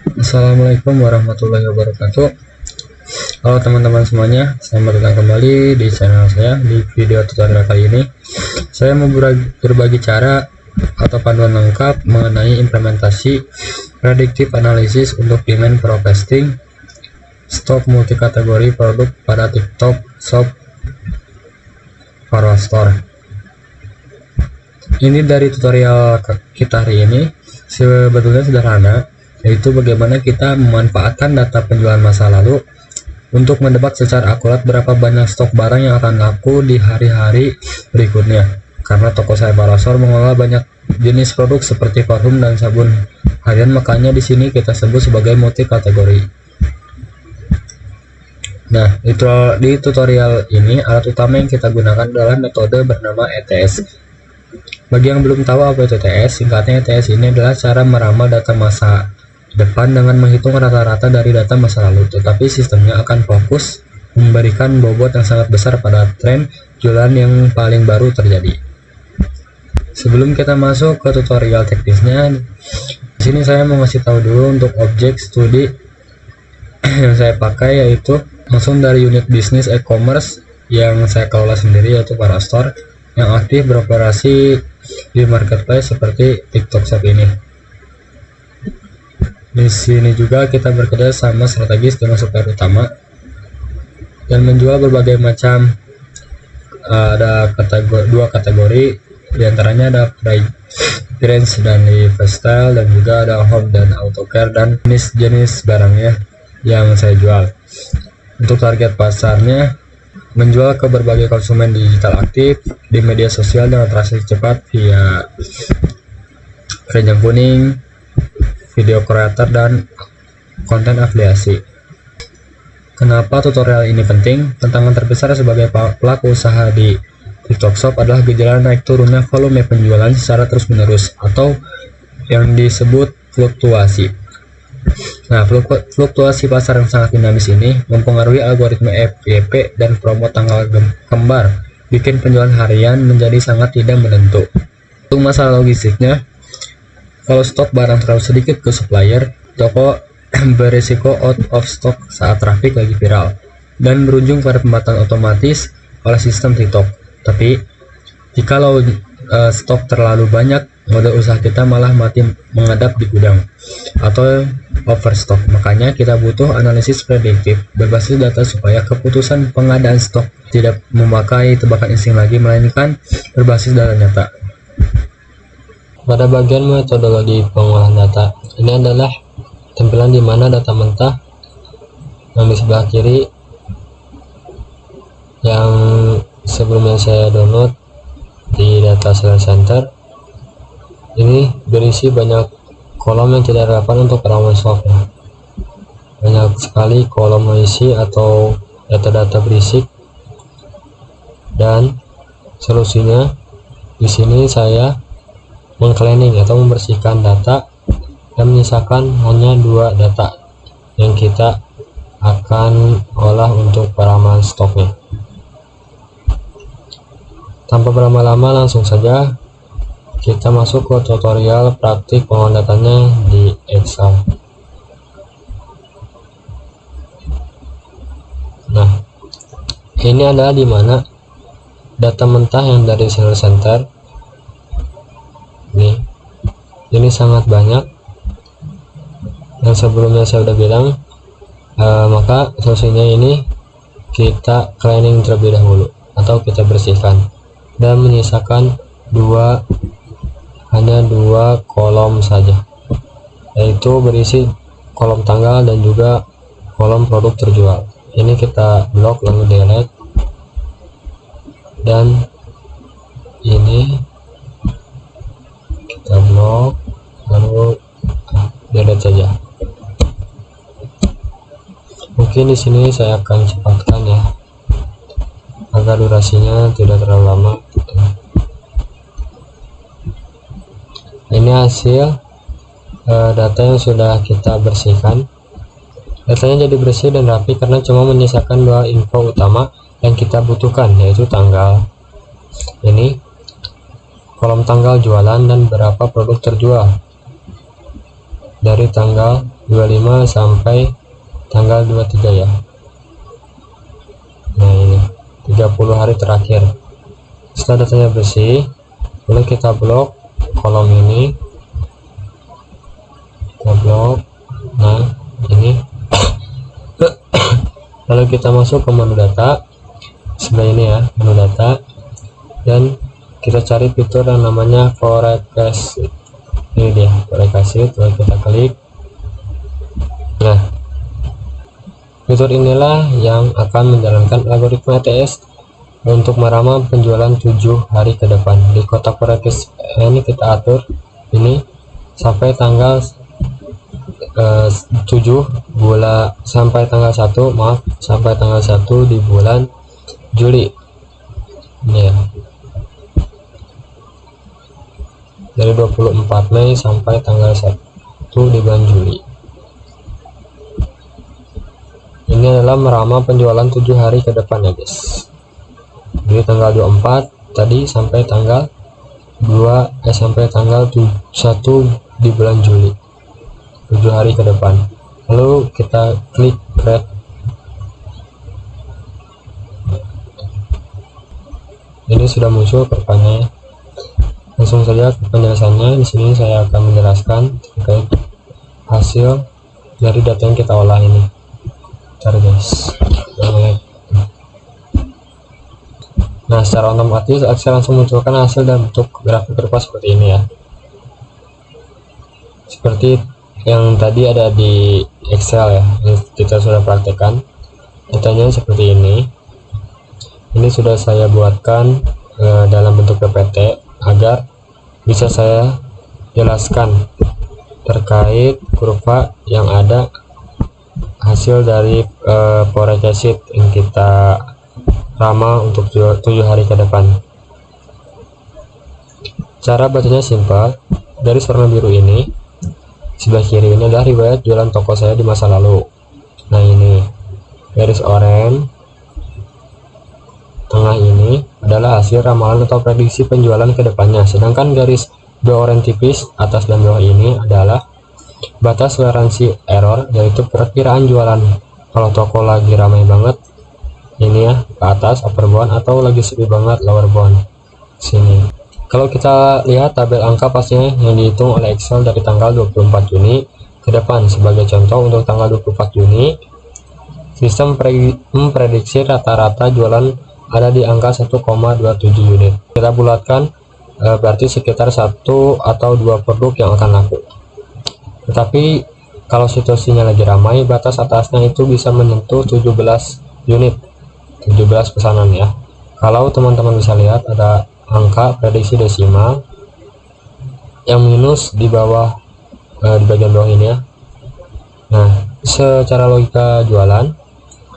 Assalamualaikum warahmatullahi wabarakatuh. Halo teman-teman semuanya, selamat datang kembali di channel saya. Di video tutorial kali ini saya mau berbagi cara atau panduan lengkap mengenai implementasi predictive analysis untuk demand forecasting stok multi kategori produk pada TikTok Shop Store. Ini dari tutorial kita hari ini sebetulnya sederhana, yaitu bagaimana kita memanfaatkan data penjualan masa lalu untuk menebak secara akurat berapa banyak stok barang yang akan laku di hari-hari berikutnya. Karena toko saya Parasol mengelola banyak jenis produk seperti parfum dan sabun harian, makanya di sini kita sebut sebagai multi kategori. Nah, itu di tutorial ini alat utama yang kita gunakan adalah metode bernama ETS. Bagi yang belum tahu apa itu ETS, singkatnya ETS ini adalah cara meramal data masa depan dengan menghitung rata-rata dari data masa lalu, tetapi sistemnya akan fokus memberikan bobot yang sangat besar pada tren jualan yang paling baru terjadi. Sebelum kita masuk ke tutorial teknisnya, di sini saya mau ngasih tahu dulu untuk objek studi yang saya pakai, yaitu langsung dari unit bisnis e-commerce yang saya kelola sendiri, yaitu Parastore, yang aktif beroperasi di marketplace seperti TikTok Shop ini. Di sini juga kita bekerja sama strategis dengan supplier utama dan menjual berbagai macam, ada dua kategori, diantaranya ada fragrance dan lifestyle, dan juga ada home dan auto care dan jenis-jenis barangnya yang saya jual. Untuk target pasarnya menjual ke berbagai konsumen digital aktif di media sosial dengan transaksi cepat via keranjang kuning, video creator, dan konten afiliasi. Kenapa tutorial ini penting? Tantangan terbesar sebagai pelaku usaha di TikTok Shop adalah gejala naik turunnya volume penjualan secara terus-menerus atau yang disebut fluktuasi. Nah, fluktuasi pasar yang sangat dinamis ini mempengaruhi algoritma FYP dan promo tanggal kembar, bikin penjualan harian menjadi sangat tidak menentu. Untuk masalah logistiknya, kalau stok barang terlalu sedikit ke supplier, toko berisiko out of stock saat traffic lagi viral dan berujung pada pembatalan otomatis oleh sistem TikTok. Tapi jikalau stok terlalu banyak, modal usaha kita malah mati menghadap di gudang atau overstock. Makanya kita butuh analisis prediktif berbasis data supaya keputusan pengadaan stok tidak memakai tebakan insting lagi, melainkan berbasis data nyata. Pada bagian metodologi pengolahan data, ini adalah tampilan di mana data mentah yang di sebelah kiri yang sebelumnya saya download di data sales center. Ini berisi banyak kolom yang tidak relevan untuk rawan stock. Banyak sekali kolom noisy atau data-data berisik, dan solusinya di sini saya meng-cleaning atau membersihkan data dan menyisakan hanya dua data yang kita akan olah untuk peramalan stoknya. Tanpa berlama-lama, langsung saja kita masuk ke tutorial praktik pengolahan datanya di Excel. Nah, ini adalah dimana data mentah yang dari sales center ini sangat banyak, dan sebelumnya saya sudah bilang, maka solusinya ini kita cleaning terlebih dahulu atau kita bersihkan dan menyisakan hanya dua kolom saja, yaitu berisi kolom tanggal dan juga kolom produk terjual. Ini kita blok lalu delete, dan ini kita blok lalu delete saja. Mungkin di sini saya akan cepatkan ya agar durasinya tidak terlalu lama. Ini hasil data yang sudah kita bersihkan. Datanya jadi bersih dan rapi karena cuma menyisakan dua info utama yang kita butuhkan, yaitu tanggal ini, kolom tanggal jualan, dan berapa produk terjual dari tanggal 25 sampai tanggal 23 ya. Nah ini 30 hari terakhir. Setelah datanya bersih, lalu kita blok kolom ini, kita blok. Nah ini lalu kita masuk ke menu data sebelah ini ya, menu data, dan kita cari fitur yang namanya forecast. Ini dia forecast, lalu kita klik. Nah, fitur inilah yang akan menjalankan algoritma ATS untuk meramal penjualan 7 hari ke depan. Di kotak forecast ini kita atur ini sampai tanggal 7 bulan, sampai tanggal 1 sampai tanggal 1 di bulan Juli ini ya, dari 24 Mei sampai tanggal 1 di bulan Juli. Ini adalah meramal penjualan 7 hari ke depan ya guys. Jadi tanggal 24 tadi sampai tanggal 2 sampai tanggal 1 di bulan Juli, 7 hari ke depan. Lalu kita klik create. Ini sudah muncul perpannya. Langsung saja ke penjelasannya. Di sini saya akan menjelaskan terkait hasil dari data yang kita olah ini. Bentar guys. Nah, secara otomatis Excel langsung munculkan hasil dalam bentuk grafik berupa seperti ini ya. Seperti yang tadi ada di Excel ya, yang kita sudah praktekkan. Datanya seperti ini. Ini sudah saya buatkan dalam bentuk PPT agar bisa saya jelaskan terkait kurva yang ada hasil dari forecast yang kita ramal untuk 7 hari ke depan. Cara bacanya simpel. Garis warna biru ini sebelah kiri ini adalah riwayat jualan toko saya di masa lalu. Nah ini garis oranye tengah ini adalah hasil ramalan atau prediksi penjualan ke depannya, sedangkan garis dua oranye tipis atas dan bawah ini adalah batas toleransi error, yaitu perkiraan jualan. Kalau toko lagi ramai banget ini ya ke atas upper bound, atau lagi sepi banget lower bound sini. Kalau kita lihat tabel angka pastinya yang dihitung oleh Excel dari tanggal 24 Juni ke depan. Sebagai contoh, untuk tanggal 24 Juni sistem memprediksi rata-rata jualan ada di angka 1,27 unit. Kita bulatkan berarti sekitar 1 atau 2 produk yang akan laku. Tetapi kalau situasinya lagi ramai, batas atasnya itu bisa menyentuh 17 unit, 17 pesanan ya. Kalau teman-teman bisa lihat ada angka prediksi desimal yang minus di bawah, di bagian bawah ini ya. Nah, secara logika jualan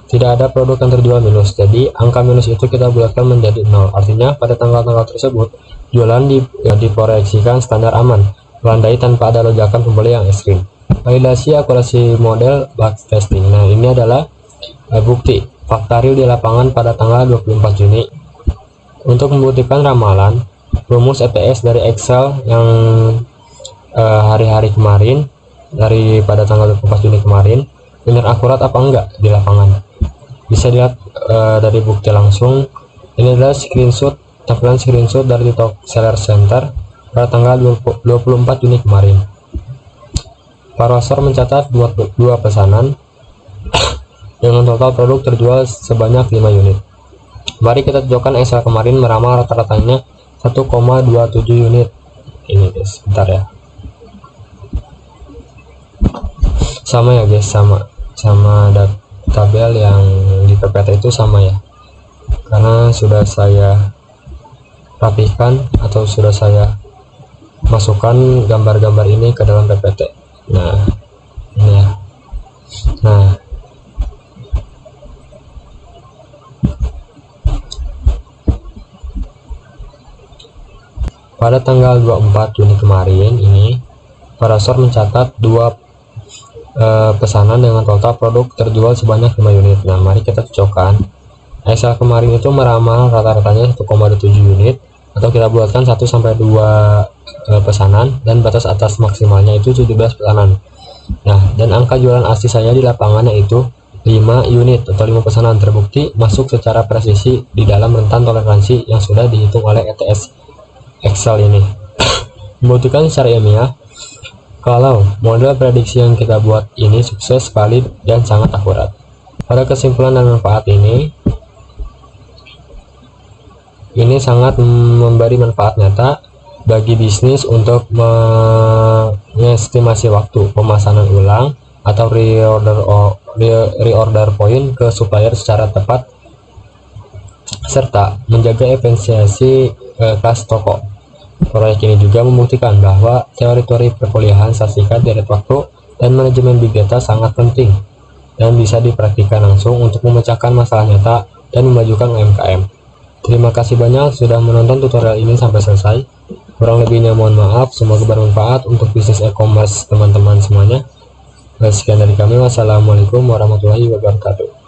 tidak ada produk yang terjual minus, jadi angka minus itu kita bulatkan menjadi 0. Artinya pada tanggal-tanggal tersebut jualan diproyeksikan standar aman, melandai tanpa ada lonjakan pembeli yang ekstrim. Validasi akurasi model backtesting. Nah, ini adalah bukti fakta real di lapangan pada tanggal 24 Juni. Untuk membuktikan ramalan, rumus ETS dari Excel yang hari-hari kemarin, pada tanggal 24 Juni kemarin, benar akurat apa enggak di lapangan. Bisa dilihat dari bukti langsung. Ini adalah tampilan screenshot dari Talk Seller Center pada tanggal 24 Juni kemarin. Parosor mencatat 2 pesanan dengan total produk terjual sebanyak 5 unit. Mari kita cocokkan Excel kemarin meramal rata-ratanya 1,27 unit. Ini guys, bentar ya. Sama ya guys, sama tabel yang di PPT itu sama ya, karena sudah saya rapihkan atau sudah saya masukkan gambar-gambar ini ke dalam PPT. Nah ini ya. Nah pada tanggal 24 Juni kemarin ini Parasor mencatat 2 pesanan dengan total produk terjual sebanyak 5 unit. Nah, mari kita cocokkan. Excel kemarin itu meramal rata-ratanya 1,27 unit, atau kita buatkan 1 sampai 2 pesanan, dan batas atas maksimalnya itu 17 pesanan. Nah, dan angka jualan asli saya di lapangan yaitu 5 unit atau 5 pesanan terbukti masuk secara presisi di dalam rentan toleransi yang sudah dihitung oleh ETS Excel ini. Membuktikan secara ilmiah kalau model prediksi yang kita buat ini sukses, valid, dan sangat akurat. Pada kesimpulan dan manfaat ini sangat memberi manfaat nyata bagi bisnis untuk mengestimasi waktu pemesanan ulang atau reorder point ke supplier secara tepat, serta menjaga efisiensi kas toko. Proyek ini juga membuktikan bahwa teori-teori perkuliahan singkat deret waktu dan manajemen big data sangat penting dan bisa dipraktikkan langsung untuk memecahkan masalah nyata dan memajukan UMKM. Terima kasih banyak sudah menonton tutorial ini sampai selesai. Kurang lebihnya mohon maaf, semoga bermanfaat untuk bisnis e-commerce teman-teman semuanya. Sekian dari kami, wassalamualaikum warahmatullahi wabarakatuh.